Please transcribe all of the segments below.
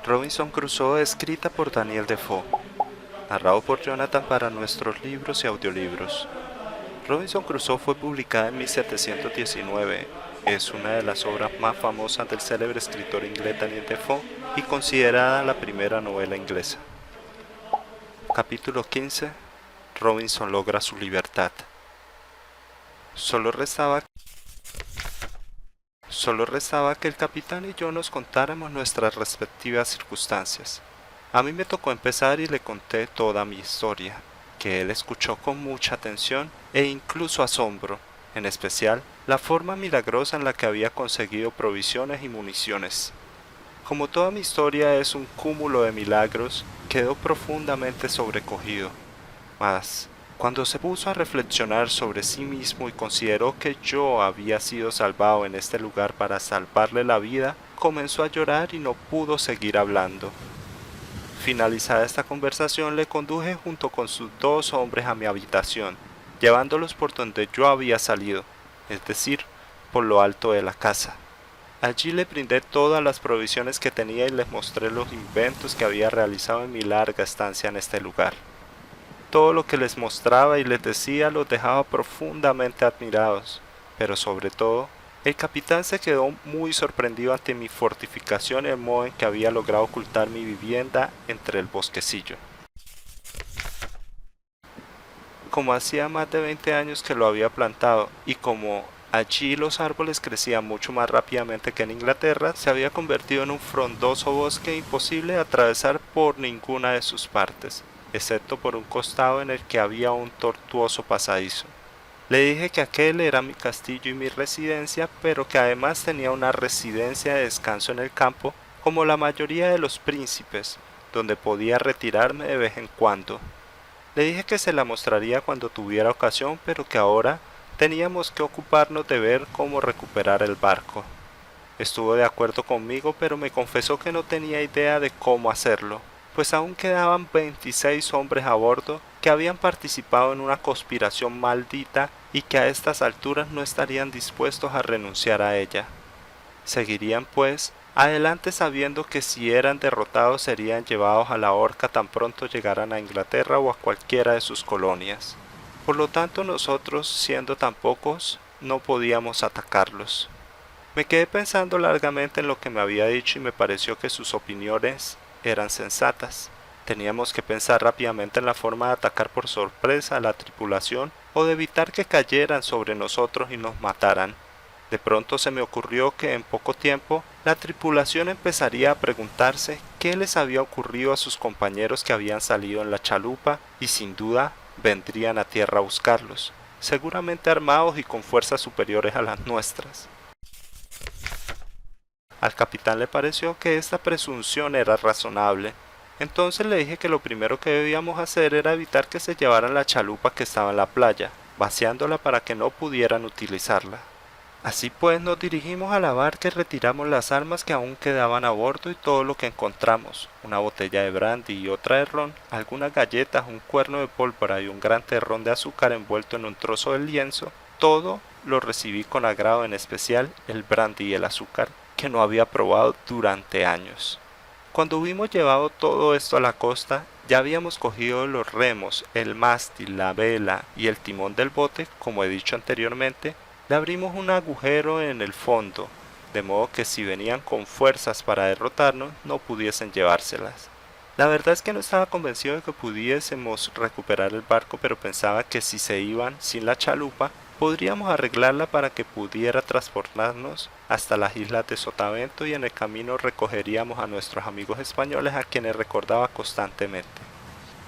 Robinson Crusoe, escrita por Daniel Defoe, narrado por Jonathan para nuestros libros y audiolibros. Robinson Crusoe fue publicada en 1719. Es una de las obras más famosas del célebre escritor inglés Daniel Defoe y considerada la primera novela inglesa. Capítulo 15. Robinson logra su libertad. Solo restaba que el capitán y yo nos contáramos nuestras respectivas circunstancias. A mí me tocó empezar y le conté toda mi historia, que él escuchó con mucha atención e incluso asombro, en especial la forma milagrosa en la que había conseguido provisiones y municiones. Como toda mi historia es un cúmulo de milagros, quedó profundamente sobrecogido. Mas, cuando se puso a reflexionar sobre sí mismo y consideró que yo había sido salvado en este lugar para salvarle la vida, comenzó a llorar y no pudo seguir hablando. Finalizada esta conversación, le conduje junto con sus 2 hombres a mi habitación, llevándolos por donde yo había salido, es decir, por lo alto de la casa. Allí le brindé todas las provisiones que tenía y les mostré los inventos que había realizado en mi larga estancia en este lugar. Todo lo que les mostraba y les decía los dejaba profundamente admirados, pero sobre todo, el capitán se quedó muy sorprendido ante mi fortificación y el modo en que había logrado ocultar mi vivienda entre el bosquecillo. Como hacía más de 20 años que lo había plantado y como allí los árboles crecían mucho más rápidamente que en Inglaterra, se había convertido en un frondoso bosque imposible de atravesar por ninguna de sus partes, excepto por un costado en el que había un tortuoso pasadizo. Le dije que aquel era mi castillo y mi residencia, pero que además tenía una residencia de descanso en el campo, como la mayoría de los príncipes, donde podía retirarme de vez en cuando. Le dije que se la mostraría cuando tuviera ocasión, pero que ahora teníamos que ocuparnos de ver cómo recuperar el barco. Estuvo de acuerdo conmigo, pero me confesó que no tenía idea de cómo hacerlo, pues aún quedaban 26 hombres a bordo que habían participado en una conspiración maldita y que a estas alturas no estarían dispuestos a renunciar a ella. Seguirían, pues, adelante sabiendo que si eran derrotados serían llevados a la horca tan pronto llegaran a Inglaterra o a cualquiera de sus colonias. Por lo tanto, nosotros, siendo tan pocos, no podíamos atacarlos. Me quedé pensando largamente en lo que me había dicho y me pareció que sus opiniones eran sensatas. Teníamos que pensar rápidamente en la forma de atacar por sorpresa a la tripulación o de evitar que cayeran sobre nosotros y nos mataran. De pronto se me ocurrió que en poco tiempo la tripulación empezaría a preguntarse qué les había ocurrido a sus compañeros que habían salido en la chalupa y sin duda vendrían a tierra a buscarlos, seguramente armados y con fuerzas superiores a las nuestras. Al capitán le pareció que esta presunción era razonable. Entonces le dije que lo primero que debíamos hacer era evitar que se llevaran la chalupa que estaba en la playa, vaciándola para que no pudieran utilizarla. Así pues nos dirigimos a la barca y retiramos las armas que aún quedaban a bordo y todo lo que encontramos, una botella de brandy y otra de ron, algunas galletas, un cuerno de pólvora y un gran terrón de azúcar envuelto en un trozo de lienzo. Todo lo recibí con agrado, en especial el brandy y el azúcar, que no había probado durante años. Cuando hubimos llevado todo esto a la costa, ya habíamos cogido los remos, el mástil, la vela y el timón del bote, como he dicho anteriormente. Le abrimos un agujero en el fondo, de modo que si venían con fuerzas para derrotarnos, no pudiesen llevárselas. La verdad es que no estaba convencido de que pudiésemos recuperar el barco, pero pensaba que si se iban sin la chalupa, podríamos arreglarla para que pudiera transportarnos hasta las islas de Sotavento y en el camino recogeríamos a nuestros amigos españoles a quienes recordaba constantemente.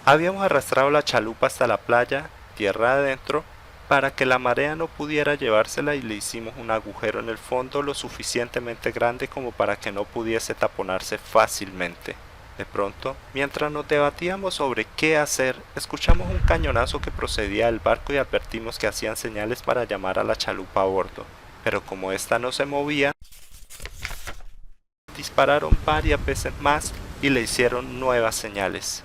Habíamos arrastrado la chalupa hasta la playa, tierra adentro, para que la marea no pudiera llevársela y le hicimos un agujero en el fondo lo suficientemente grande como para que no pudiese taponarse fácilmente. De pronto, mientras nos debatíamos sobre qué hacer, escuchamos un cañonazo que procedía del barco y advertimos que hacían señales para llamar a la chalupa a bordo. Pero como ésta no se movía, dispararon varias veces más y le hicieron nuevas señales.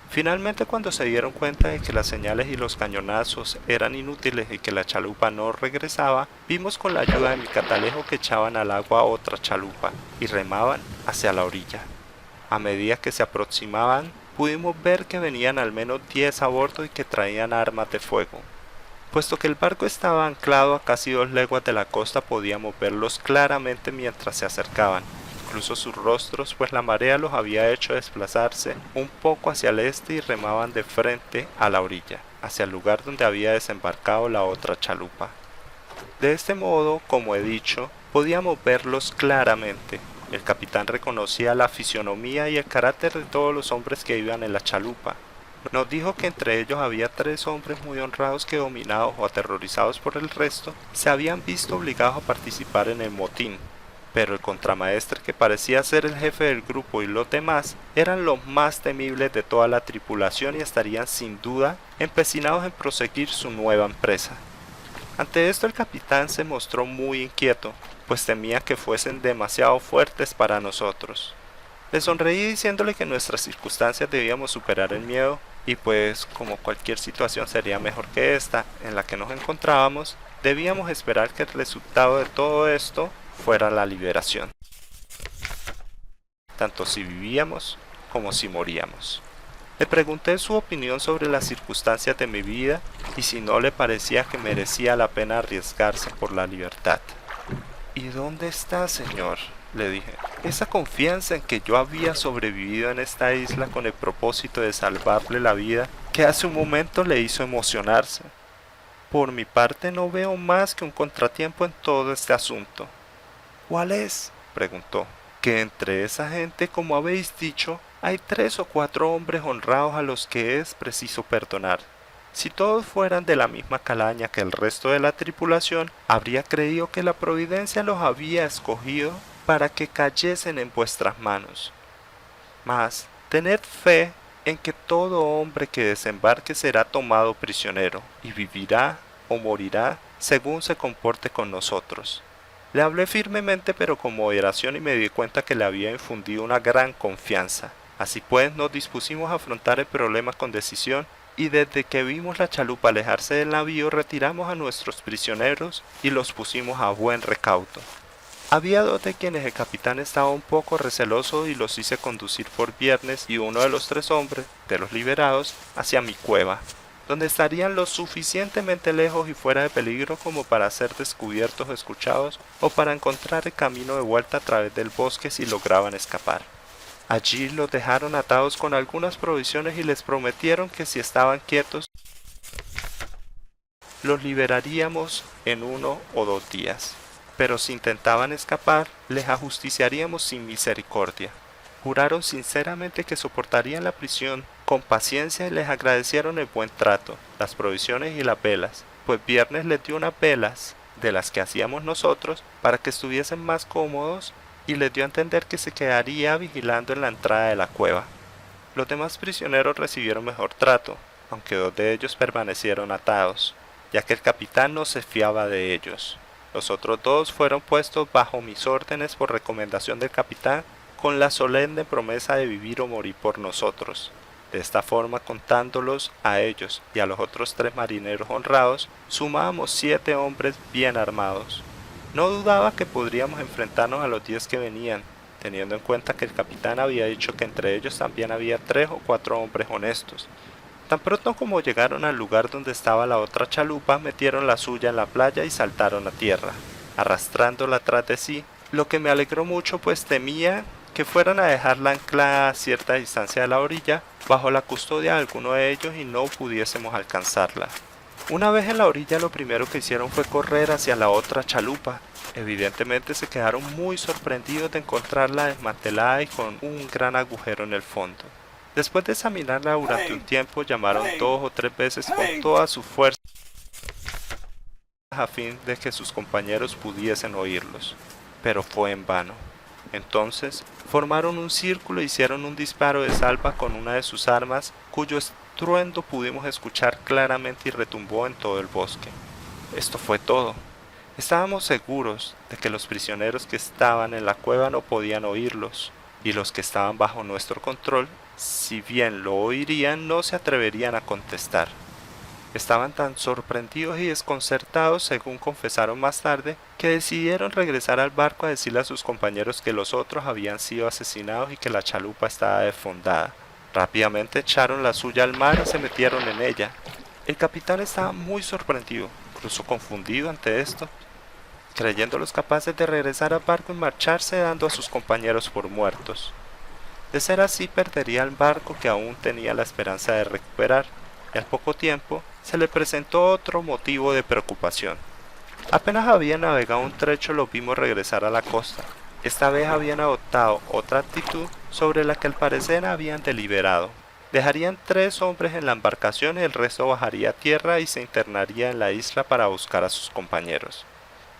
Finalmente, cuando se dieron cuenta de que las señales y los cañonazos eran inútiles y que la chalupa no regresaba, vimos con la ayuda de mi catalejo que echaban al agua otra chalupa y remaban hacia la orilla. A medida que se aproximaban, pudimos ver que venían al menos 10 a bordo y que traían armas de fuego. Puesto que el barco estaba anclado a casi 2 leguas de la costa, podíamos verlos claramente mientras se acercaban, incluso sus rostros, pues la marea los había hecho desplazarse un poco hacia el este y remaban de frente a la orilla, hacia el lugar donde había desembarcado la otra chalupa. De este modo, como he dicho, podíamos verlos claramente. El capitán reconocía la fisionomía y el carácter de todos los hombres que iban en la chalupa. Nos dijo que entre ellos había 3 hombres muy honrados que, dominados o aterrorizados por el resto, se habían visto obligados a participar en el motín, pero el contramaestre, que parecía ser el jefe del grupo, y los demás eran los más temibles de toda la tripulación y estarían sin duda empecinados en proseguir su nueva empresa. Ante esto el capitán se mostró muy inquieto, pues temía que fuesen demasiado fuertes para nosotros. Le sonreí diciéndole que en nuestras circunstancias debíamos superar el miedo y pues como cualquier situación sería mejor que esta en la que nos encontrábamos, debíamos esperar que el resultado de todo esto fuera la liberación, tanto si vivíamos como si moríamos. Le pregunté su opinión sobre las circunstancias de mi vida y si no le parecía que merecía la pena arriesgarse por la libertad. ¿Y dónde está, señor?, le dije. Esa confianza en que yo había sobrevivido en esta isla con el propósito de salvarle la vida, que hace un momento le hizo emocionarse. Por mi parte no veo más que un contratiempo en todo este asunto. ¿Cuál es?, preguntó. Que entre esa gente, como habéis dicho, hay 3 o 4 hombres honrados a los que es preciso perdonar. Si todos fueran de la misma calaña que el resto de la tripulación, habría creído que la providencia los había escogido para que cayesen en vuestras manos. Mas tened fe en que todo hombre que desembarque será tomado prisionero, y vivirá o morirá según se comporte con nosotros. Le hablé firmemente pero con moderación y me di cuenta que le había infundido una gran confianza. Así pues nos dispusimos a afrontar el problema con decisión y desde que vimos la chalupa alejarse del navío retiramos a nuestros prisioneros y los pusimos a buen recaudo. Había 2 de quienes el capitán estaba un poco receloso y los hice conducir por Viernes y uno de los 3 hombres, de los liberados, hacia mi cueva, donde estarían lo suficientemente lejos y fuera de peligro como para ser descubiertos o escuchados o para encontrar el camino de vuelta a través del bosque si lograban escapar. Allí los dejaron atados con algunas provisiones y les prometieron que si estaban quietos los liberaríamos en 1 o 2 días. Pero si intentaban escapar, les ajusticiaríamos sin misericordia. Juraron sinceramente que soportarían la prisión con paciencia y les agradecieron el buen trato, las provisiones y las velas, pues Viernes les dio unas velas, de las que hacíamos nosotros, para que estuviesen más cómodos y les dio a entender que se quedaría vigilando en la entrada de la cueva. Los demás prisioneros recibieron mejor trato, aunque 2 de ellos permanecieron atados, ya que el capitán no se fiaba de ellos. Los otros 2 fueron puestos bajo mis órdenes por recomendación del capitán, con la solemne promesa de vivir o morir por nosotros. De esta forma, contándolos a ellos y a los otros 3 marineros honrados, sumábamos 7 hombres bien armados. No dudaba que podríamos enfrentarnos a los 10 que venían, teniendo en cuenta que el capitán había dicho que entre ellos también había 3 o 4 hombres honestos. Tan pronto como llegaron al lugar donde estaba la otra chalupa, metieron la suya en la playa y saltaron a tierra, arrastrándola tras de sí, lo que me alegró mucho, pues temía que fueran a dejarla anclada a cierta distancia de la orilla, bajo la custodia de alguno de ellos y no pudiésemos alcanzarla. Una vez en la orilla, lo primero que hicieron fue correr hacia la otra chalupa. Evidentemente se quedaron muy sorprendidos de encontrarla desmantelada y con un gran agujero en el fondo. Después de examinarla durante un tiempo, llamaron 2 o 3 veces con toda su fuerza a fin de que sus compañeros pudiesen oírlos, pero fue en vano. Entonces formaron un círculo e hicieron un disparo de salva con una de sus armas, cuyo estruendo pudimos escuchar claramente y retumbó en todo el bosque. Esto fue todo. Estábamos seguros de que los prisioneros que estaban en la cueva no podían oírlos, y los que estaban bajo nuestro control, si bien lo oirían, no se atreverían a contestar. Estaban tan sorprendidos y desconcertados, según confesaron más tarde, que decidieron regresar al barco a decirle a sus compañeros que los otros habían sido asesinados y que la chalupa estaba desfondada. Rápidamente echaron la suya al mar y se metieron en ella. El capitán estaba muy sorprendido, incluso confundido ante esto, creyéndolos capaces de regresar al barco y marcharse dando a sus compañeros por muertos. De ser así, perdería el barco que aún tenía la esperanza de recuperar, y al poco tiempo se le presentó otro motivo de preocupación. Apenas habían navegado un trecho los vimos regresar a la costa. Esta vez habían adoptado otra actitud sobre la que al parecer habían deliberado. Dejarían 3 hombres en la embarcación y el resto bajaría a tierra y se internaría en la isla para buscar a sus compañeros.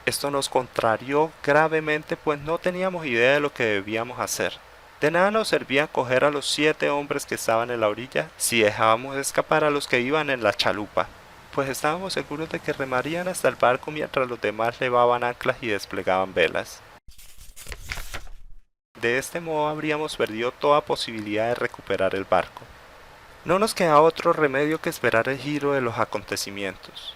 Esto nos contrarió gravemente, pues no teníamos idea de lo que debíamos hacer. De nada nos servía coger a los 7 hombres que estaban en la orilla si dejábamos escapar a los que iban en la chalupa, pues estábamos seguros de que remarían hasta el barco mientras los demás levaban anclas y desplegaban velas. De este modo habríamos perdido toda posibilidad de recuperar el barco. No nos quedaba otro remedio que esperar el giro de los acontecimientos.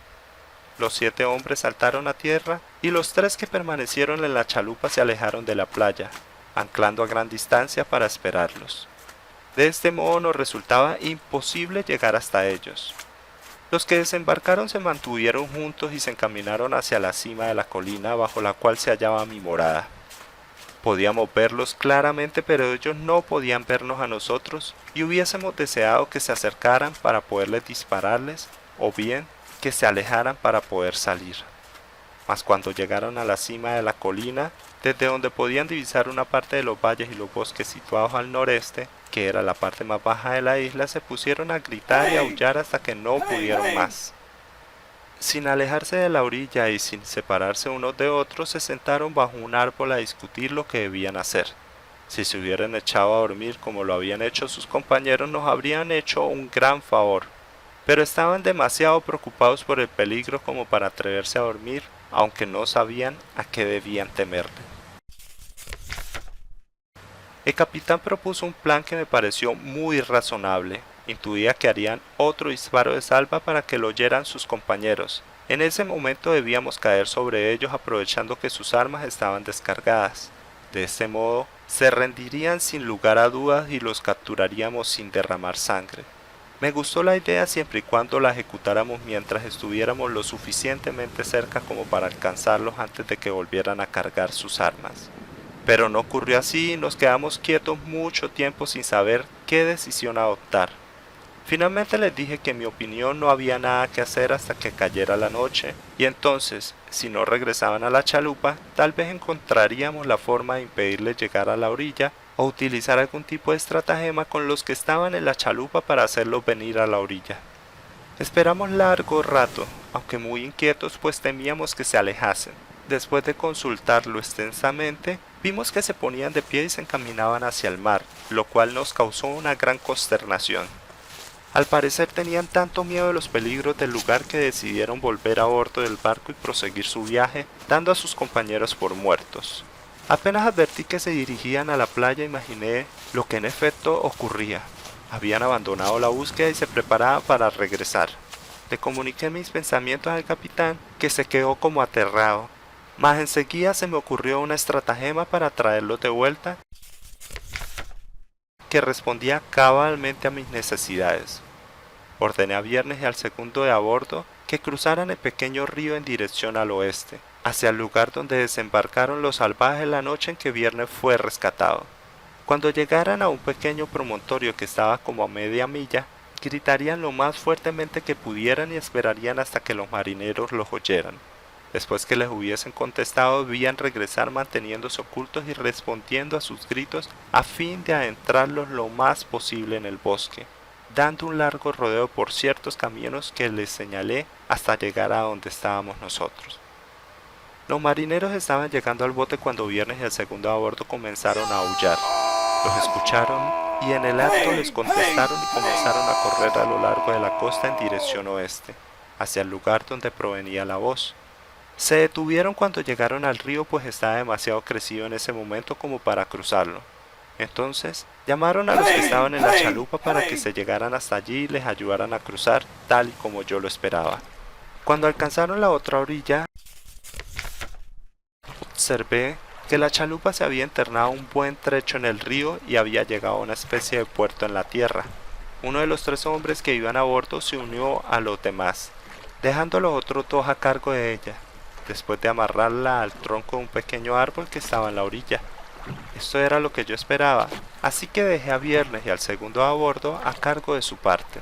Los 7 hombres saltaron a tierra y los 3 que permanecieron en la chalupa se alejaron de la playa, anclando a gran distancia para esperarlos. De este modo nos resultaba imposible llegar hasta ellos. Los que desembarcaron se mantuvieron juntos y se encaminaron hacia la cima de la colina bajo la cual se hallaba mi morada. Podíamos verlos claramente, pero ellos no podían vernos a nosotros y hubiésemos deseado que se acercaran para poderles dispararles o bien que se alejaran para poder salir. Mas cuando llegaron a la cima de la colina, desde donde podían divisar una parte de los valles y los bosques situados al noreste, que era la parte más baja de la isla, se pusieron a gritar y aullar hasta que no pudieron más. Sin alejarse de la orilla y sin separarse unos de otros, se sentaron bajo un árbol a discutir lo que debían hacer. Si se hubieran echado a dormir como lo habían hecho sus compañeros, nos habrían hecho un gran favor, pero estaban demasiado preocupados por el peligro como para atreverse a dormir, aunque no sabían a qué debían temerle. El capitán propuso un plan que me pareció muy razonable. Intuía que harían otro disparo de salva para que lo oyeran sus compañeros. En ese momento debíamos caer sobre ellos aprovechando que sus armas estaban descargadas. De este modo, se rendirían sin lugar a dudas y los capturaríamos sin derramar sangre. Me gustó la idea siempre y cuando la ejecutáramos mientras estuviéramos lo suficientemente cerca como para alcanzarlos antes de que volvieran a cargar sus armas. Pero no ocurrió así y nos quedamos quietos mucho tiempo sin saber qué decisión adoptar. Finalmente les dije que en mi opinión no había nada que hacer hasta que cayera la noche, y entonces, si no regresaban a la chalupa, tal vez encontraríamos la forma de impedirles llegar a la orilla o utilizar algún tipo de estratagema con los que estaban en la chalupa para hacerlos venir a la orilla. Esperamos largo rato, aunque muy inquietos, pues temíamos que se alejasen. Después de consultarlo extensamente, vimos que se ponían de pie y se encaminaban hacia el mar, lo cual nos causó una gran consternación. Al parecer tenían tanto miedo de los peligros del lugar que decidieron volver a bordo del barco y proseguir su viaje, dando a sus compañeros por muertos. Apenas advertí que se dirigían a la playa, imaginé lo que en efecto ocurría. Habían abandonado la búsqueda y se preparaban para regresar. Le comuniqué mis pensamientos al capitán, que se quedó como aterrado, mas enseguida se me ocurrió una estratagema para traerlos de vuelta que respondía cabalmente a mis necesidades. Ordené a Viernes y al segundo de a bordo que cruzaran el pequeño río en dirección al oeste, hacia el lugar donde desembarcaron los salvajes la noche en que Viernes fue rescatado. Cuando llegaran a un pequeño promontorio que estaba como a media milla, gritarían lo más fuertemente que pudieran y esperarían hasta que los marineros los oyeran. Después que les hubiesen contestado, debían regresar manteniéndose ocultos y respondiendo a sus gritos a fin de adentrarlos lo más posible en el bosque, dando un largo rodeo por ciertos caminos que les señalé hasta llegar a donde estábamos nosotros. Los marineros estaban llegando al bote cuando Viernes y el segundo a bordo comenzaron a aullar. Los escucharon y en el acto les contestaron y comenzaron a correr a lo largo de la costa en dirección oeste, hacia el lugar donde provenía la voz. Se detuvieron cuando llegaron al río, pues estaba demasiado crecido en ese momento como para cruzarlo. Entonces Llamaron a los que estaban en la chalupa para que se llegaran hasta allí y les ayudaran a cruzar, tal y como yo lo esperaba. Cuando alcanzaron la otra orilla, observé que la chalupa se había internado un buen trecho en el río y había llegado a una especie de puerto en la tierra. Uno de los 3 hombres que iban a bordo se unió a los demás, dejando a los otros 2 a cargo de ella, después de amarrarla al tronco de un pequeño árbol que estaba en la orilla. Esto era lo que yo esperaba, así que dejé a Viernes y al segundo a bordo a cargo de su parte.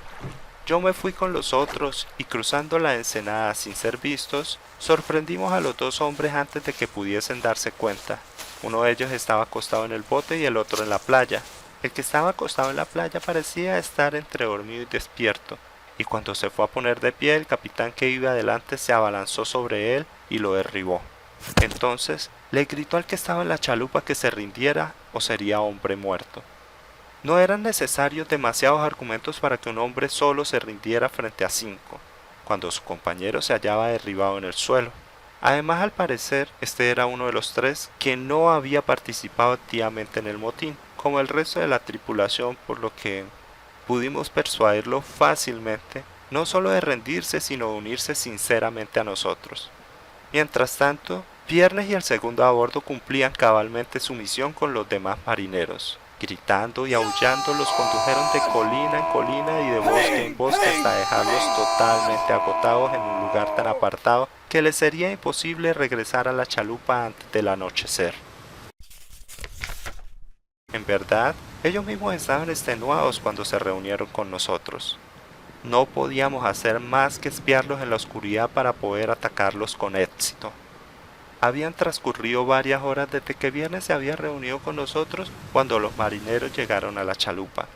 Yo me fui con los otros y cruzando la ensenada sin ser vistos, sorprendimos a los 2 hombres antes de que pudiesen darse cuenta. Uno de ellos estaba acostado en el bote y el otro en la playa. El que estaba acostado en la playa parecía estar entre dormido y despierto, y cuando se fue a poner de pie, el capitán que iba adelante se abalanzó sobre él y lo derribó. Entonces le gritó al que estaba en la chalupa que se rindiera o sería hombre muerto. No eran necesarios demasiados argumentos para que un hombre solo se rindiera frente a 5, cuando su compañero se hallaba derribado en el suelo. Además, al parecer, este era uno de los 3 que no había participado activamente en el motín, como el resto de la tripulación, por lo que pudimos persuadirlo fácilmente, no solo de rendirse, sino de unirse sinceramente a nosotros. Mientras tanto, Viernes y el segundo a bordo cumplían cabalmente su misión con los demás marineros. Gritando y aullando los condujeron de colina en colina y de bosque en bosque hasta dejarlos totalmente agotados en un lugar tan apartado que les sería imposible regresar a la chalupa antes del anochecer. En verdad, ellos mismos estaban extenuados cuando se reunieron con nosotros. No podíamos hacer más que espiarlos en la oscuridad para poder atacarlos con éxito. Habían transcurrido varias horas desde que Viernes se había reunido con nosotros cuando los marineros llegaron a la chalupa.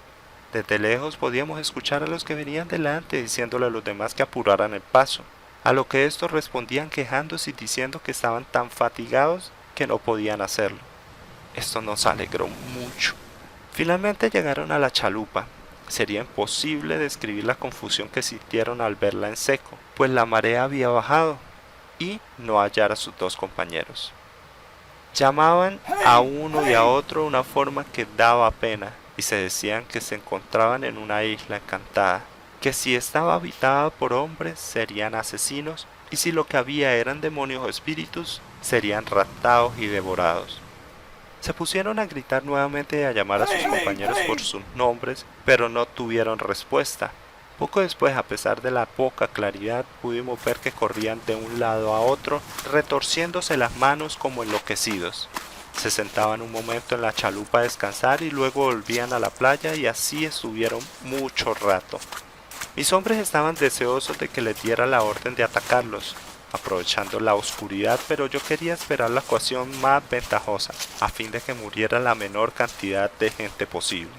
Desde lejos podíamos escuchar a los que venían delante diciéndole a los demás que apuraran el paso, a lo que estos respondían quejándose y diciendo que estaban tan fatigados que no podían hacerlo. Esto nos alegró mucho. Finalmente llegaron a la chalupa. Sería imposible describir la confusión que sintieron al verla en seco, pues la marea había bajado y no hallar a sus 2 compañeros. Llamaban a uno y a otro de una forma que daba pena y se decían que se encontraban en una isla encantada, que si estaba habitada por hombres serían asesinos y si lo que había eran demonios o espíritus serían raptados y devorados. Se pusieron a gritar nuevamente y a llamar a sus compañeros por sus nombres, pero no tuvieron respuesta. Poco después, a pesar de la poca claridad, pudimos ver que corrían de un lado a otro, retorciéndose las manos como enloquecidos. Se sentaban un momento en la chalupa a descansar y luego volvían a la playa y así estuvieron mucho rato. Mis hombres estaban deseosos de que les diera la orden de atacarlos, aprovechando la oscuridad, pero yo quería esperar la ocasión más ventajosa, a fin de que muriera la menor cantidad de gente posible.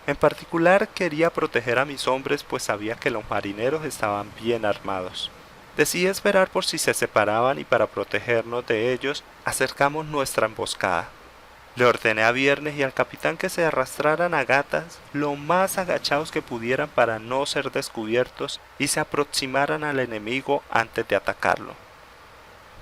En particular quería proteger a mis hombres, pues sabía que los marineros estaban bien armados. Decidí esperar por si se separaban y para protegernos de ellos acercamos nuestra emboscada. Le ordené a Viernes y al capitán que se arrastraran a gatas lo más agachados que pudieran para no ser descubiertos y se aproximaran al enemigo antes de atacarlo.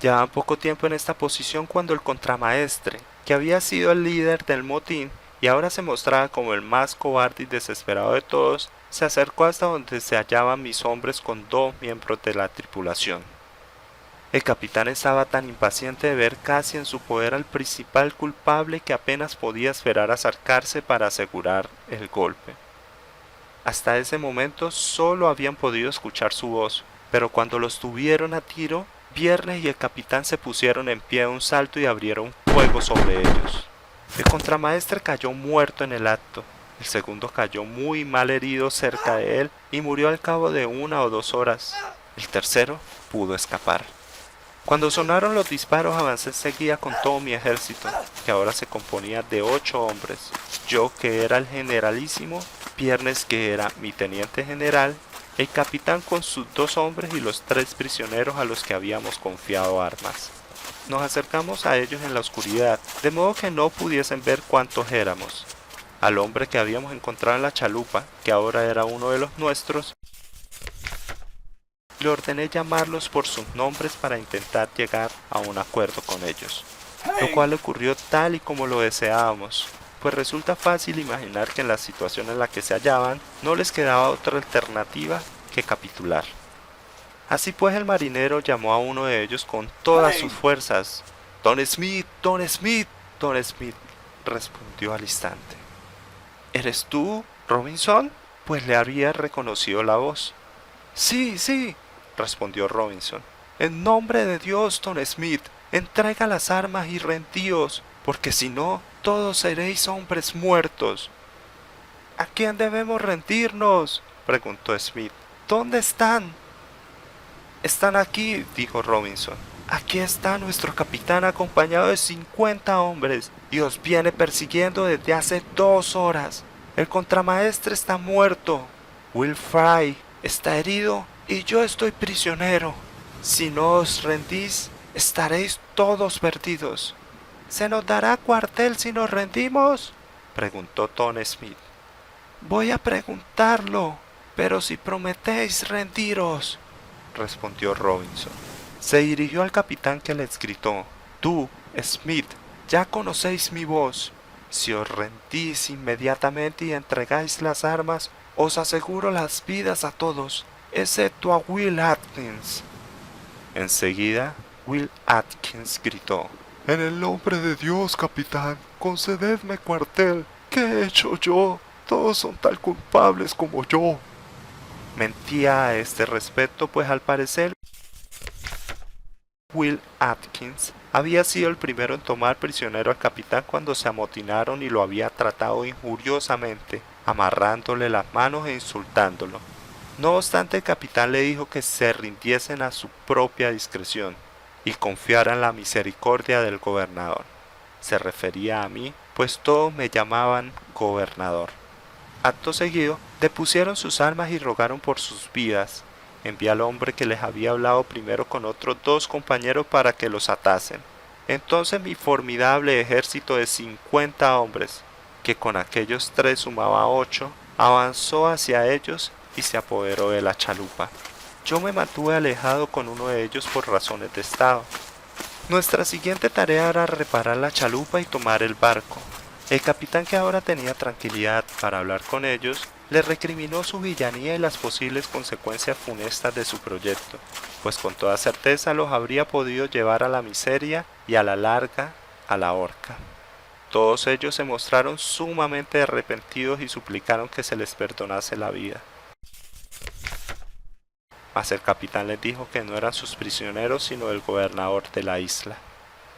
Llevaban poco tiempo en esta posición cuando el contramaestre, que había sido el líder del motín y ahora se mostraba como el más cobarde y desesperado de todos, se acercó hasta donde se hallaban mis hombres con 2 miembros de la tripulación. El capitán estaba tan impaciente de ver casi en su poder al principal culpable que apenas podía esperar acercarse para asegurar el golpe. Hasta ese momento solo habían podido escuchar su voz, pero cuando los tuvieron a tiro, Viernes y el capitán se pusieron en pie de un salto y abrieron fuego sobre ellos. El contramaestre cayó muerto en el acto, el segundo cayó muy mal herido cerca de él y murió al cabo de 1 o 2 horas. El tercero pudo escapar. Cuando sonaron los disparos avancé enseguida con todo mi ejército, que ahora se componía de 8 hombres, yo que era el generalísimo, Viernes que era mi teniente general, el capitán con sus 2 hombres y los 3 prisioneros a los que habíamos confiado armas. Nos acercamos a ellos en la oscuridad, de modo que no pudiesen ver cuántos éramos. Al hombre que habíamos encontrado en la chalupa, que ahora era uno de los nuestros, le ordené llamarlos por sus nombres para intentar llegar a un acuerdo con ellos. lo cual ocurrió tal y como lo deseábamos, pues resulta fácil imaginar que en la situación en la que se hallaban no les quedaba otra alternativa que capitular. Así pues el marinero llamó a uno de ellos con todas sus fuerzas. «Don Smith, Don Smith, Don Smith», respondió al instante. «¿Eres tú, Robinson?», pues le había reconocido la voz. «Sí, sí», respondió Robinson. «En nombre de Dios, Don Smith, entrega las armas y rendíos, porque si no, todos seréis hombres muertos». «¿A quién debemos rendirnos?», preguntó Smith. «¿Dónde están?». «Están aquí», dijo Robinson. «Aquí está nuestro capitán acompañado de 50 hombres y os viene persiguiendo desde hace 2 horas. El contramaestre está muerto. Will Fry está herido y yo estoy prisionero. Si no os rendís, estaréis todos perdidos». «¿Se nos dará cuartel si nos rendimos?», preguntó Tom Smith. «Voy a preguntarlo, pero si prometéis rendiros», respondió Robinson. Se dirigió al capitán, que les gritó: «Tú, Smith, ya conocéis mi voz. Si os rendís inmediatamente y entregáis las armas, os aseguro las vidas a todos, excepto a Will Atkins». Enseguida, Will Atkins gritó: «En el nombre de Dios, capitán, concededme cuartel. ¿Qué he hecho yo? Todos son tan culpables como yo». Mentía a este respecto, pues al parecer Will Atkins había sido el primero en tomar prisionero al capitán cuando se amotinaron y lo había tratado injuriosamente, amarrándole las manos e insultándolo. No obstante, el capitán le dijo que se rindiesen a su propia discreción y confiara en la misericordia del gobernador. Se refería a mí, pues todos me llamaban gobernador. Acto seguido, depusieron sus armas y rogaron por sus vidas. Envié al hombre que les había hablado primero con otros 2 compañeros para que los atasen. Entonces mi formidable ejército de 50 hombres, que con aquellos 3 sumaba 8, avanzó hacia ellos y se apoderó de la chalupa. Yo me mantuve alejado con uno de ellos por razones de estado. Nuestra siguiente tarea era reparar la chalupa y tomar el barco. El capitán, que ahora tenía tranquilidad para hablar con ellos, les recriminó su villanía y las posibles consecuencias funestas de su proyecto, pues con toda certeza los habría podido llevar a la miseria y a la larga a la horca. Todos ellos se mostraron sumamente arrepentidos y suplicaron que se les perdonase la vida. Mas el capitán les dijo que no eran sus prisioneros sino el gobernador de la isla,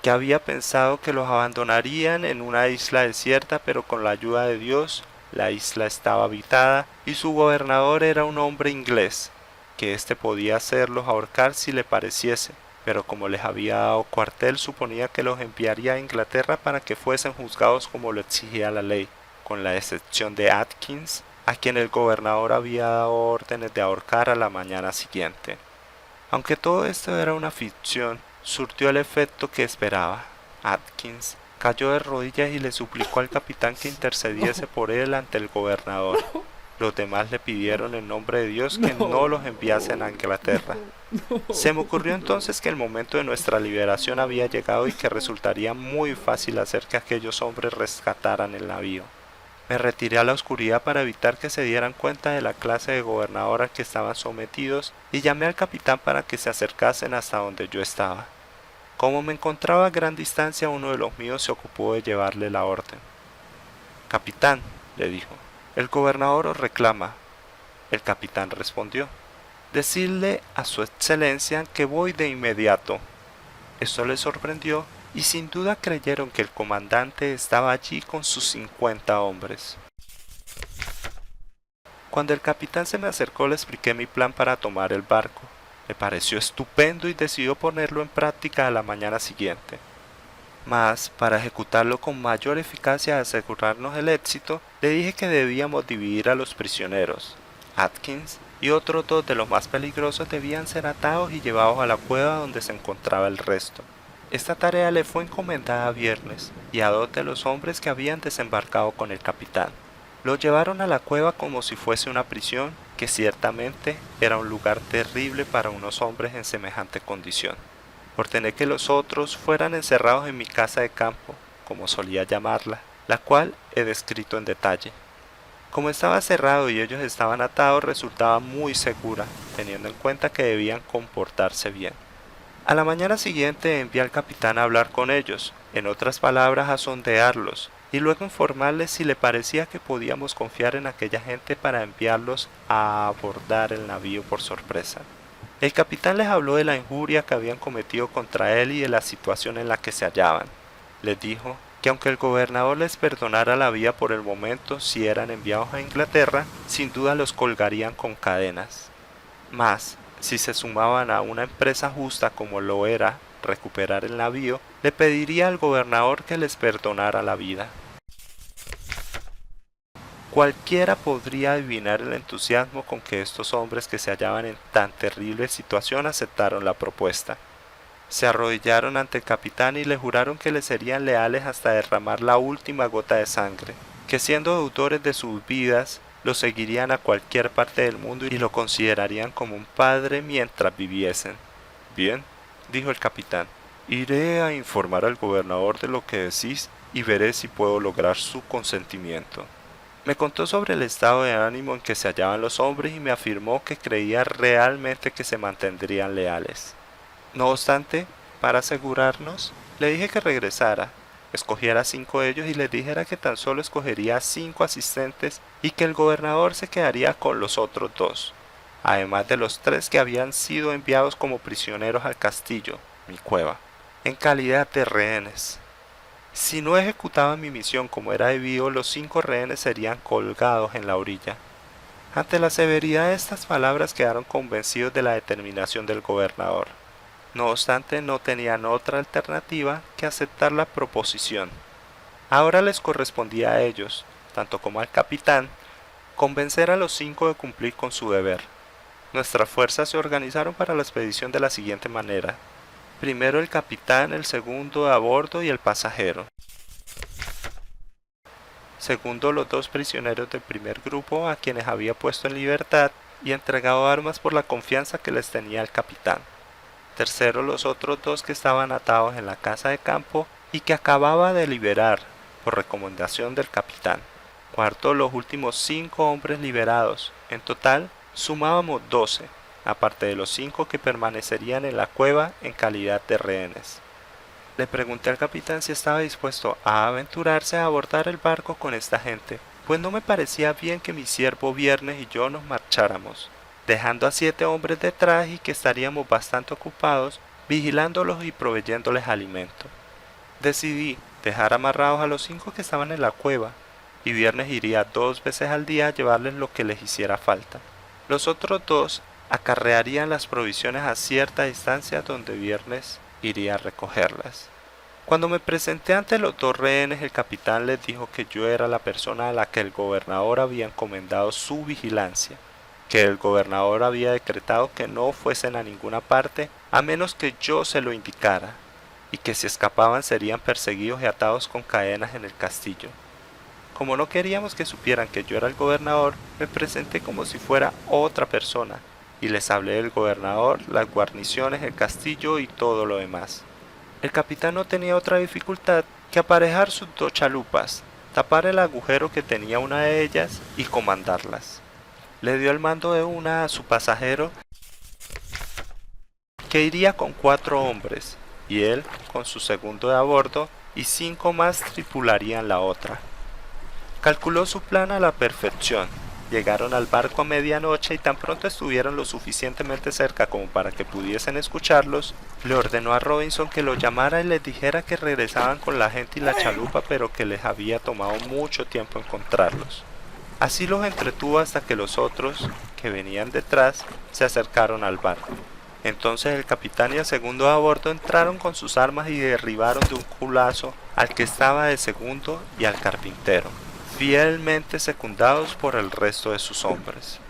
que había pensado que los abandonarían en una isla desierta, pero con la ayuda de Dios la isla estaba habitada y su gobernador era un hombre inglés, que éste podía hacerlos ahorcar si le pareciese, pero como les había dado cuartel suponía que los enviaría a Inglaterra para que fuesen juzgados como lo exigía la ley, con la excepción de Atkins, a quien el gobernador había dado órdenes de ahorcar a la mañana siguiente. Aunque todo esto era una ficción, surtió el efecto que esperaba. Atkins cayó de rodillas y le suplicó al capitán que intercediese por él ante el gobernador. Los demás le pidieron en nombre de Dios que no los enviasen a Inglaterra. Se me ocurrió entonces que el momento de nuestra liberación había llegado y que resultaría muy fácil hacer que aquellos hombres rescataran el navío. Me retiré a la oscuridad para evitar que se dieran cuenta de la clase de gobernador al que estaban sometidos y llamé al capitán para que se acercasen hasta donde yo estaba. Como me encontraba a gran distancia, uno de los míos se ocupó de llevarle la orden. «Capitán», le dijo, «el gobernador os reclama». El capitán respondió: «Decidle a su excelencia que voy de inmediato». Esto les sorprendió y sin duda creyeron que el comandante estaba allí con sus 50 hombres. Cuando el capitán se me acercó le expliqué mi plan para tomar el barco. Me pareció estupendo y decidió ponerlo en práctica a la mañana siguiente. Mas, para ejecutarlo con mayor eficacia y asegurarnos el éxito, le dije que debíamos dividir a los prisioneros. Atkins y otros 2 de los más peligrosos debían ser atados y llevados a la cueva donde se encontraba el resto. Esta tarea le fue encomendada a Viernes y a 2 de los hombres que habían desembarcado con el capitán. Lo llevaron a la cueva como si fuese una prisión, que ciertamente era un lugar terrible para unos hombres en semejante condición. Ordené que los otros fueran encerrados en mi casa de campo, como solía llamarla, la cual he descrito en detalle. Como estaba cerrado y ellos estaban atados, resultaba muy segura, teniendo en cuenta que debían comportarse bien. A la mañana siguiente envié al capitán a hablar con ellos, en otras palabras a sondearlos, y luego informarles si le parecía que podíamos confiar en aquella gente para enviarlos a abordar el navío por sorpresa. El capitán les habló de la injuria que habían cometido contra él y de la situación en la que se hallaban. Les dijo que aunque el gobernador les perdonara la vida por el momento si eran enviados a Inglaterra, sin duda los colgarían con cadenas. Mas, si se sumaban a una empresa justa como lo era recuperar el navío, le pediría al gobernador que les perdonara la vida. Cualquiera podría adivinar el entusiasmo con que estos hombres que se hallaban en tan terrible situación aceptaron la propuesta. Se arrodillaron ante el capitán y le juraron que le serían leales hasta derramar la última gota de sangre, que siendo deudores de sus vidas, lo seguirían a cualquier parte del mundo y lo considerarían como un padre mientras viviesen. Bien, dijo el capitán, iré a informar al gobernador de lo que decís y veré si puedo lograr su consentimiento. Me contó sobre el estado de ánimo en que se hallaban los hombres y me afirmó que creía realmente que se mantendrían leales. No obstante, para asegurarnos, le dije que regresara, escogiera a 5 de ellos y les dijera que tan solo escogería a 5 asistentes y que el gobernador se quedaría con los otros 2, además de los 3 que habían sido enviados como prisioneros al castillo, mi cueva, en calidad de rehenes. Si no ejecutaba mi misión como era debido, los 5 rehenes serían colgados en la orilla. Ante la severidad de estas palabras quedaron convencidos de la determinación del gobernador. No obstante, no tenían otra alternativa que aceptar la proposición. Ahora les correspondía a ellos, tanto como al capitán, convencer a los 5 de cumplir con su deber. Nuestras fuerzas se organizaron para la expedición de la siguiente manera. Primero el capitán, el segundo a bordo y el pasajero. Segundo, los 2 prisioneros del primer grupo a quienes había puesto en libertad y entregado armas por la confianza que les tenía el capitán. Tercero, los otros 2 que estaban atados en la casa de campo y que acababa de liberar por recomendación del capitán. Cuarto, los últimos 5 hombres liberados. En total, sumábamos 12. Aparte de los 5 que permanecerían en la cueva en calidad de rehenes. Le pregunté al capitán si estaba dispuesto a aventurarse a abordar el barco con esta gente, pues no me parecía bien que mi siervo Viernes y yo nos marcháramos, dejando a 7 hombres detrás y que estaríamos bastante ocupados vigilándolos y proveyéndoles alimento. Decidí dejar amarrados a los 5 que estaban en la cueva, y Viernes iría 2 veces al día a llevarles lo que les hiciera falta. Los otros 2 acarrearían las provisiones a cierta distancia donde Viernes iría a recogerlas. Cuando me presenté ante los 2 rehenes, el capitán les dijo que yo era la persona a la que el gobernador había encomendado su vigilancia, que el gobernador había decretado que no fuesen a ninguna parte a menos que yo se lo indicara, y que si escapaban serían perseguidos y atados con cadenas en el castillo. Como no queríamos que supieran que yo era el gobernador, me presenté como si fuera otra persona, y les hablé del gobernador, las guarniciones, el castillo y todo lo demás. El capitán no tenía otra dificultad que aparejar sus 2 chalupas, tapar el agujero que tenía una de ellas y comandarlas. Le dio el mando de una a su pasajero, que iría con 4 hombres, y él con su segundo de a bordo, y 5 más tripularían la otra. Calculó su plan a la perfección. Llegaron al barco a medianoche y tan pronto estuvieron lo suficientemente cerca como para que pudiesen escucharlos, le ordenó a Robinson que lo llamara y les dijera que regresaban con la gente y la chalupa, pero que les había tomado mucho tiempo encontrarlos. Así los entretuvo hasta que los otros, que venían detrás, se acercaron al barco. Entonces el capitán y el segundo a bordo entraron con sus armas y derribaron de un culazo al que estaba de segundo y al carpintero, fielmente secundados por el resto de sus hombres.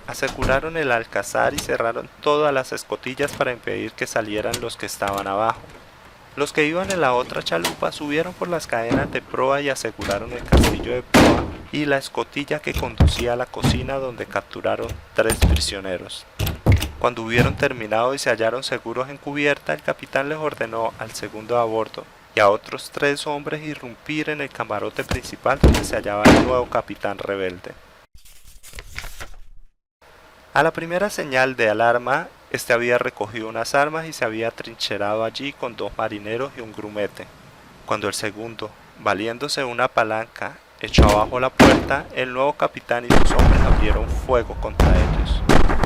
Aseguraron el alcázar y cerraron todas las escotillas para impedir que salieran los que estaban abajo. Los que iban en la otra chalupa subieron por las cadenas de proa y aseguraron el castillo de proa y la escotilla que conducía a la cocina, donde capturaron 3 prisioneros. Cuando hubieron terminado y se hallaron seguros en cubierta, el capitán les ordenó al segundo a bordo y a otros 3 hombres irrumpir en el camarote principal donde se hallaba el nuevo capitán rebelde. A la primera señal de alarma, este había recogido unas armas y se había atrincherado allí con 2 marineros y un grumete. Cuando el segundo, valiéndose de una palanca, echó abajo la puerta, el nuevo capitán y sus hombres abrieron fuego contra ellos.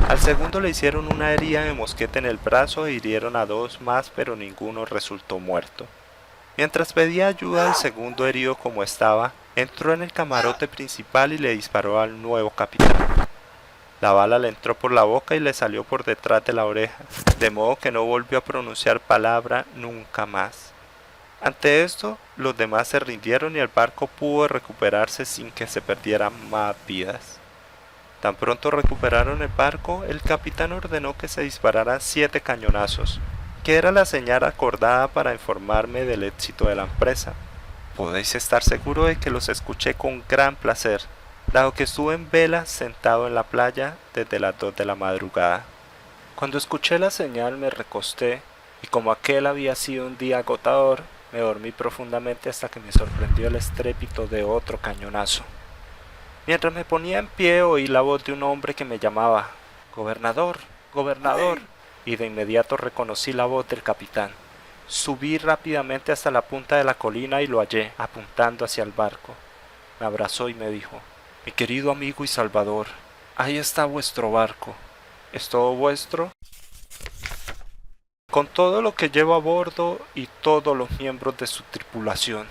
Al segundo le hicieron una herida de mosquete en el brazo e hirieron a 2 más, pero ninguno resultó muerto. Mientras pedía ayuda, el segundo, herido como estaba, entró en el camarote principal y le disparó al nuevo capitán. La bala le entró por la boca y le salió por detrás de la oreja, de modo que no volvió a pronunciar palabra nunca más. Ante esto, los demás se rindieron y el barco pudo recuperarse sin que se perdieran más vidas. Tan pronto recuperaron el barco, el capitán ordenó que se dispararan 7 cañonazos, que era la señal acordada para informarme del éxito de la empresa. Podéis estar seguro de que los escuché con gran placer, dado que estuve en vela sentado en la playa desde las 2 de la madrugada. Cuando escuché la señal me recosté, y como aquel había sido un día agotador, me dormí profundamente hasta que me sorprendió el estrépito de otro cañonazo. Mientras me ponía en pie oí la voz de un hombre que me llamaba: «Gobernador, gobernador», y de inmediato reconocí la voz del capitán. Subí rápidamente hasta la punta de la colina y lo hallé, apuntando hacia el barco. Me abrazó y me dijo: «Mi querido amigo y salvador, ahí está vuestro barco. ¿Es todo vuestro?» «Con todo lo que llevo a bordo y todos los miembros de su tripulación».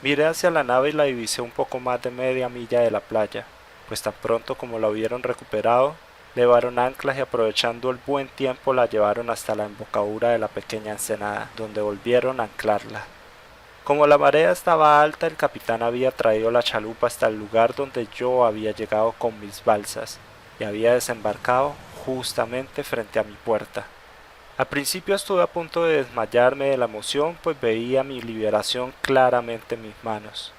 Miré hacia la nave y la divisé un poco más de media milla de la playa, pues tan pronto como la hubieron recuperado, levaron anclas y aprovechando el buen tiempo la llevaron hasta la embocadura de la pequeña ensenada, donde volvieron a anclarla. Como la marea estaba alta, el capitán había traído la chalupa hasta el lugar donde yo había llegado con mis balsas, y había desembarcado justamente frente a mi puerta. Al principio estuve a punto de desmayarme de la emoción, pues veía mi liberación claramente en mis manos.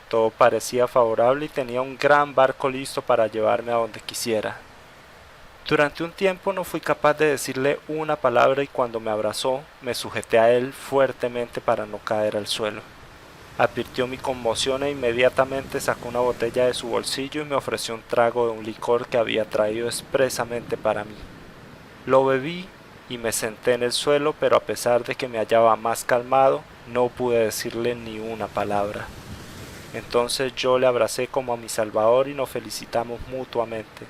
Todo parecía favorable y tenía un gran barco listo para llevarme a donde quisiera. Durante un tiempo no fui capaz de decirle una palabra y cuando me abrazó, me sujeté a él fuertemente para no caer al suelo. Advirtió mi conmoción e inmediatamente sacó una botella de su bolsillo y me ofreció un trago de un licor que había traído expresamente para mí. Lo bebí y me senté en el suelo, pero a pesar de que me hallaba más calmado, no pude decirle ni una palabra. Entonces yo le abracé como a mi salvador y nos felicitamos mutuamente.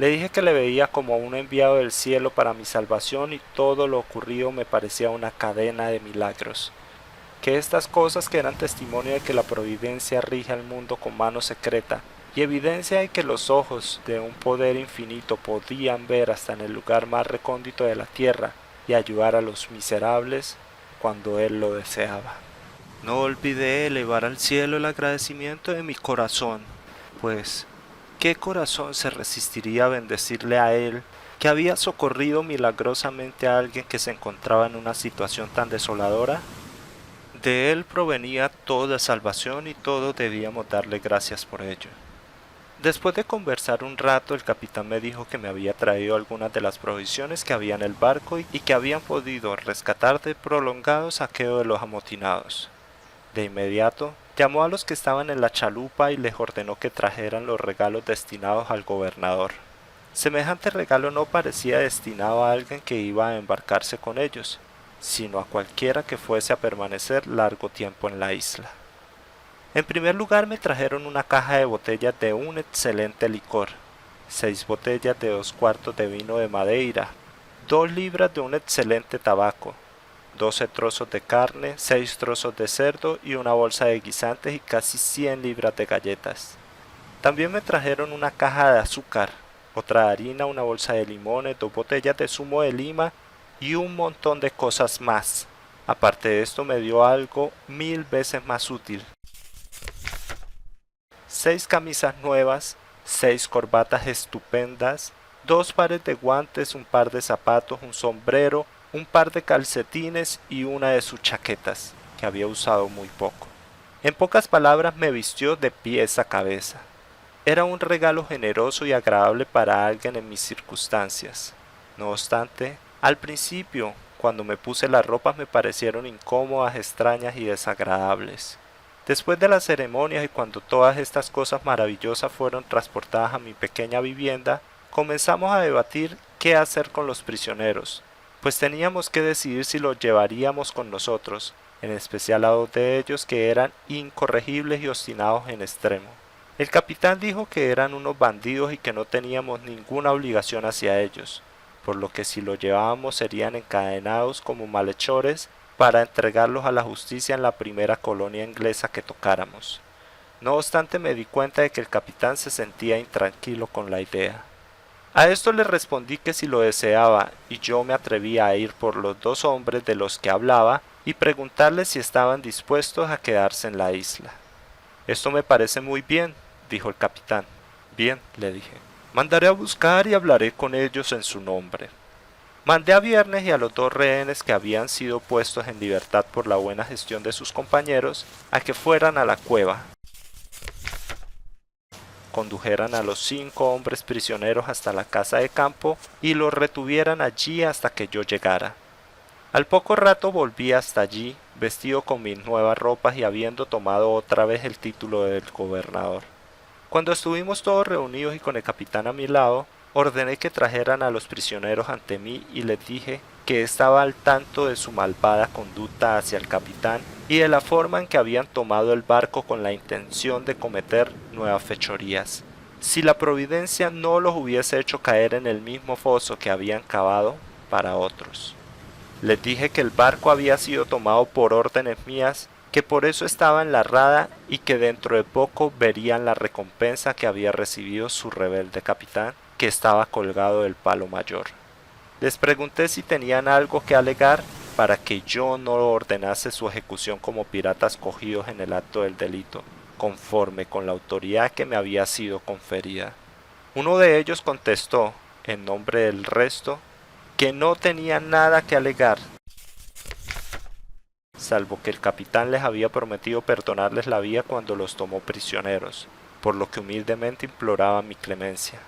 Le dije que le veía como un enviado del cielo para mi salvación y todo lo ocurrido me parecía una cadena de milagros. Que estas cosas que eran testimonio de que la providencia rige al mundo con mano secreta, y evidencia de que los ojos de un poder infinito podían ver hasta en el lugar más recóndito de la tierra y ayudar a los miserables cuando él lo deseaba. No olvidé elevar al cielo el agradecimiento de mi corazón, pues ¿qué corazón se resistiría a bendecirle a él, que había socorrido milagrosamente a alguien que se encontraba en una situación tan desoladora? De él provenía toda salvación y todos debíamos darle gracias por ello. Después de conversar un rato, el capitán me dijo que me había traído algunas de las provisiones que había en el barco y que habían podido rescatar del prolongado saqueo de los amotinados. De inmediato, llamó a los que estaban en la chalupa y les ordenó que trajeran los regalos destinados al gobernador. Semejante regalo no parecía destinado a alguien que iba a embarcarse con ellos, sino a cualquiera que fuese a permanecer largo tiempo en la isla. En primer lugar me trajeron una caja de botellas de un excelente licor, 6 botellas de 2 cuartos de vino de Madeira, 2 libras de un excelente tabaco, 12 trozos de carne, 6 trozos de cerdo y una bolsa de guisantes y casi 100 libras de galletas. También me trajeron una caja de azúcar, otra de harina, una bolsa de limones, 2 botellas de zumo de lima y un montón de cosas más. Aparte de esto me dio algo 1000 veces más útil: 6 camisas nuevas, 6 corbatas estupendas, 2 pares de guantes, un par de zapatos, un sombrero, un par de calcetines y una de sus chaquetas, que había usado muy poco. En pocas palabras me vistió de pies a cabeza. Era un regalo generoso y agradable para alguien en mis circunstancias. No obstante, al principio, cuando me puse las ropas me parecieron incómodas, extrañas y desagradables. Después de las ceremonias y cuando todas estas cosas maravillosas fueron transportadas a mi pequeña vivienda, comenzamos a debatir qué hacer con los prisioneros, pues teníamos que decidir si los llevaríamos con nosotros, en especial a dos de ellos que eran incorregibles y obstinados en extremo. El capitán dijo que eran unos bandidos y que no teníamos ninguna obligación hacia ellos, por lo que si los llevábamos serían encadenados como malhechores para entregarlos a la justicia en la primera colonia inglesa que tocáramos. No obstante, me di cuenta de que el capitán se sentía intranquilo con la idea. A esto le respondí que si lo deseaba y yo me atrevía a ir por los dos hombres de los que hablaba y preguntarles si estaban dispuestos a quedarse en la isla. Esto me parece muy bien, dijo el capitán. Bien, le dije. Mandaré a buscar y hablaré con ellos en su nombre. Mandé a Viernes y a los dos rehenes que habían sido puestos en libertad por la buena gestión de sus compañeros a que fueran a la cueva. Condujeran a los 5 hombres prisioneros hasta la casa de campo y los retuvieran allí hasta que yo llegara. Al poco rato volví hasta allí, vestido con mis nuevas ropas y habiendo tomado otra vez el título del gobernador. Cuando estuvimos todos reunidos y con el capitán a mi lado, ordené que trajeran a los prisioneros ante mí y les dije que estaba al tanto de su malvada conducta hacia el capitán y de la forma en que habían tomado el barco con la intención de cometer nuevas fechorías. Si la providencia no los hubiese hecho caer en el mismo foso que habían cavado para otros. Les dije que el barco había sido tomado por órdenes mías, que por eso estaba en la rada y que dentro de poco verían la recompensa que había recibido su rebelde capitán, que estaba colgado del palo mayor. Les pregunté si tenían algo que alegar para que yo no ordenase su ejecución como piratas cogidos en el acto del delito, conforme con la autoridad que me había sido conferida. Uno de ellos contestó, en nombre del resto, que no tenía nada que alegar, salvo que el capitán les había prometido perdonarles la vida cuando los tomó prisioneros, por lo que humildemente imploraba mi clemencia.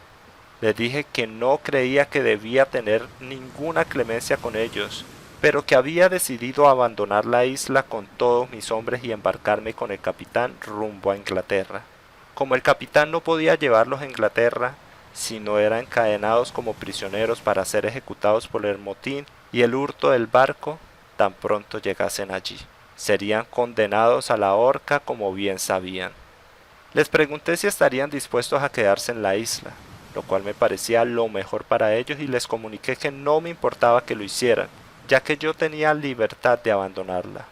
Les dije que no creía que debía tener ninguna clemencia con ellos, pero que había decidido abandonar la isla con todos mis hombres y embarcarme con el capitán rumbo a Inglaterra. Como el capitán no podía llevarlos a Inglaterra, sino eran encadenados como prisioneros para ser ejecutados por el motín y el hurto del barco, tan pronto llegasen allí. Serían condenados a la horca como bien sabían. Les pregunté si estarían dispuestos a quedarse en la isla, lo cual me parecía lo mejor para ellos y les comuniqué que no me importaba que lo hicieran, ya que yo tenía libertad de abandonarla,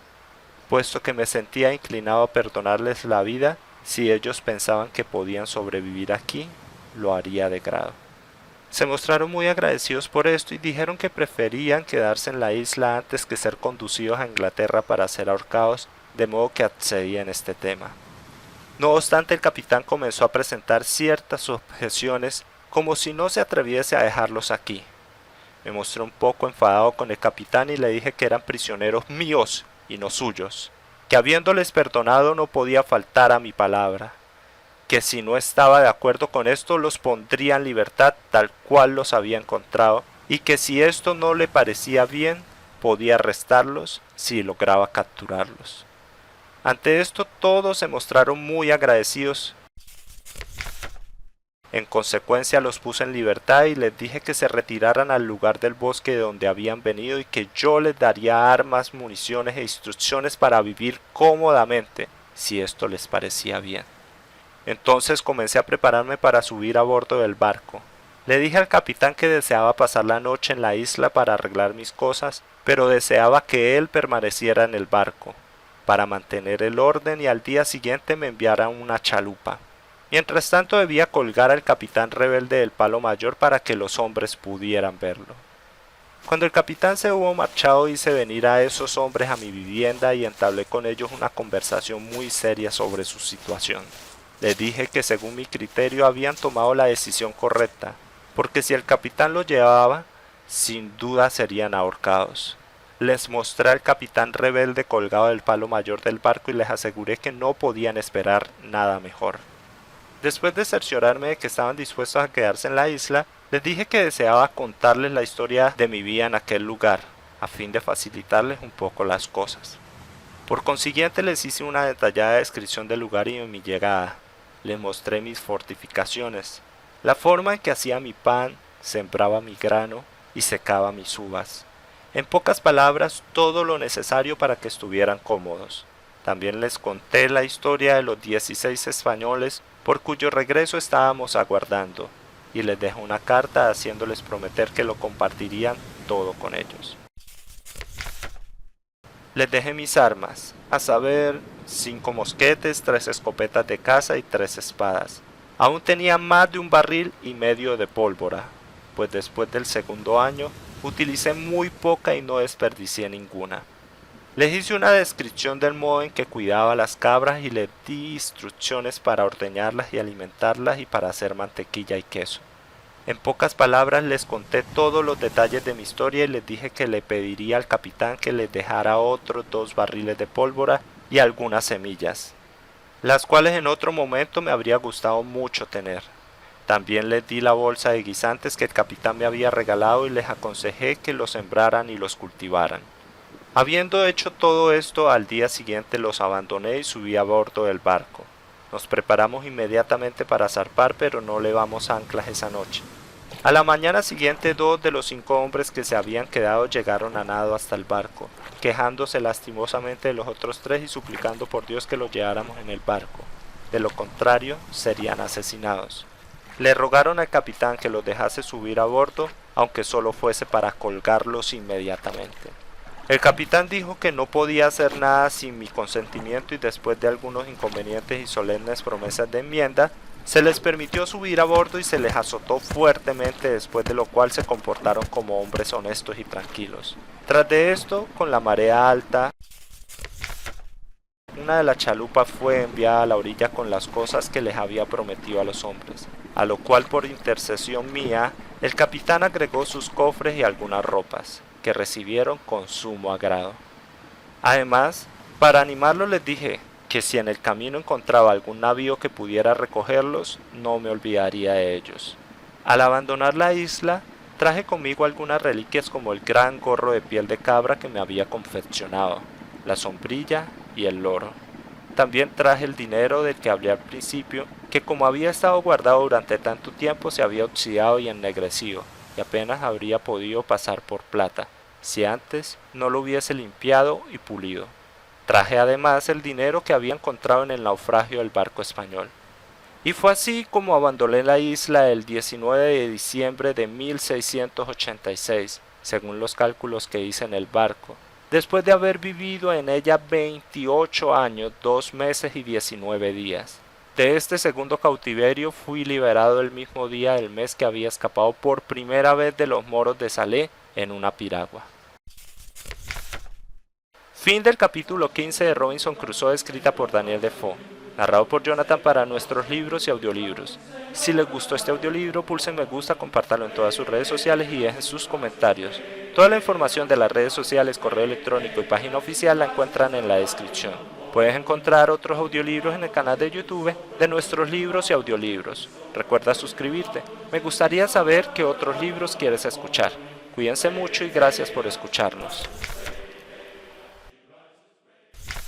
puesto que me sentía inclinado a perdonarles la vida si ellos pensaban que podían sobrevivir aquí, lo haría de grado. Se mostraron muy agradecidos por esto y dijeron que preferían quedarse en la isla antes que ser conducidos a Inglaterra para ser ahorcados, de modo que accedí en este tema. No obstante, el capitán comenzó a presentar ciertas objeciones como si no se atreviese a dejarlos aquí. Me mostré un poco enfadado con el capitán y le dije que eran prisioneros míos y no suyos, que habiéndoles perdonado no podía faltar a mi palabra, que si no estaba de acuerdo con esto los pondría en libertad tal cual los había encontrado, y que si esto no le parecía bien, podía arrestarlos si lograba capturarlos. Ante esto todos se mostraron muy agradecidos. En consecuencia los puse en libertad y les dije que se retiraran al lugar del bosque de donde habían venido y que yo les daría armas, municiones e instrucciones para vivir cómodamente, si esto les parecía bien. Entonces comencé a prepararme para subir a bordo del barco. Le dije al capitán que deseaba pasar la noche en la isla para arreglar mis cosas, pero deseaba que él permaneciera en el barco, para mantener el orden y al día siguiente me enviara una chalupa. Mientras tanto debía colgar al capitán rebelde del palo mayor para que los hombres pudieran verlo. Cuando el capitán se hubo marchado hice venir a esos hombres a mi vivienda y entablé con ellos una conversación muy seria sobre su situación. Les dije que según mi criterio habían tomado la decisión correcta, porque si el capitán los llevaba, sin duda serían ahorcados. Les mostré al capitán rebelde colgado del palo mayor del barco y les aseguré que no podían esperar nada mejor. Después de cerciorarme de que estaban dispuestos a quedarse en la isla, les dije que deseaba contarles la historia de mi vida en aquel lugar, a fin de facilitarles un poco las cosas. Por consiguiente les hice una detallada descripción del lugar y de mi llegada. Les mostré mis fortificaciones, la forma en que hacía mi pan, sembraba mi grano y secaba mis uvas. En pocas palabras, todo lo necesario para que estuvieran cómodos. También les conté la historia de los 16 españoles por cuyo regreso estábamos aguardando, y les dejé una carta haciéndoles prometer que lo compartirían todo con ellos. Les dejé mis armas, a saber, 5 mosquetes, 3 escopetas de caza y 3 espadas. Aún tenía más de 1,5 barriles de pólvora, pues después del segundo año utilicé muy poca y no desperdicié ninguna. Les hice una descripción del modo en que cuidaba las cabras y les di instrucciones para ordeñarlas y alimentarlas y para hacer mantequilla y queso. En pocas palabras les conté todos los detalles de mi historia y les dije que le pediría al capitán que les dejara otros 2 barriles de pólvora y algunas semillas, las cuales en otro momento me habría gustado mucho tener. También les di la bolsa de guisantes que el capitán me había regalado y les aconsejé que los sembraran y los cultivaran. Habiendo hecho todo esto, al día siguiente los abandoné y subí a bordo del barco. Nos preparamos inmediatamente para zarpar, pero no levamos anclas esa noche. A la mañana siguiente 2 de los 5 hombres que se habían quedado llegaron a nado hasta el barco, quejándose lastimosamente de los otros 3 y suplicando por Dios que los lleváramos en el barco. De lo contrario, serían asesinados. Le rogaron al capitán que los dejase subir a bordo, aunque solo fuese para colgarlos inmediatamente. El capitán dijo que no podía hacer nada sin mi consentimiento y después de algunos inconvenientes y solemnes promesas de enmienda, se les permitió subir a bordo y se les azotó fuertemente, después de lo cual se comportaron como hombres honestos y tranquilos. Tras de esto, con la marea alta, una de las chalupas fue enviada a la orilla con las cosas que les había prometido a los hombres, a lo cual por intercesión mía, el capitán agregó sus cofres y algunas ropas, que recibieron con sumo agrado. Además, para animarlos les dije que si en el camino encontraba algún navío que pudiera recogerlos, no me olvidaría de ellos. Al abandonar la isla, traje conmigo algunas reliquias como el gran gorro de piel de cabra que me había confeccionado, la sombrilla y el loro. También traje el dinero del que hablé al principio, que como había estado guardado durante tanto tiempo se había oxidado y ennegrecido, y apenas habría podido pasar por plata, si antes no lo hubiese limpiado y pulido. Traje además el dinero que había encontrado en el naufragio del barco español. Y fue así como abandoné la isla el 19 de diciembre de 1686, según los cálculos que hice en el barco, después de haber vivido en ella 28 años, 2 meses y 19 días. De este segundo cautiverio fui liberado el mismo día del mes que había escapado por primera vez de los moros de Salé en una piragua. Fin del capítulo 15 de Robinson Crusoe, escrita por Daniel Defoe, narrado por Jonathan para nuestros libros y audiolibros. Si les gustó este audiolibro, pulsen me gusta, compártanlo en todas sus redes sociales y dejen sus comentarios. Toda la información de las redes sociales, correo electrónico y página oficial la encuentran en la descripción. Puedes encontrar otros audiolibros en el canal de YouTube de nuestros libros y audiolibros. Recuerda suscribirte. Me gustaría saber qué otros libros quieres escuchar. Cuídense mucho y gracias por escucharnos.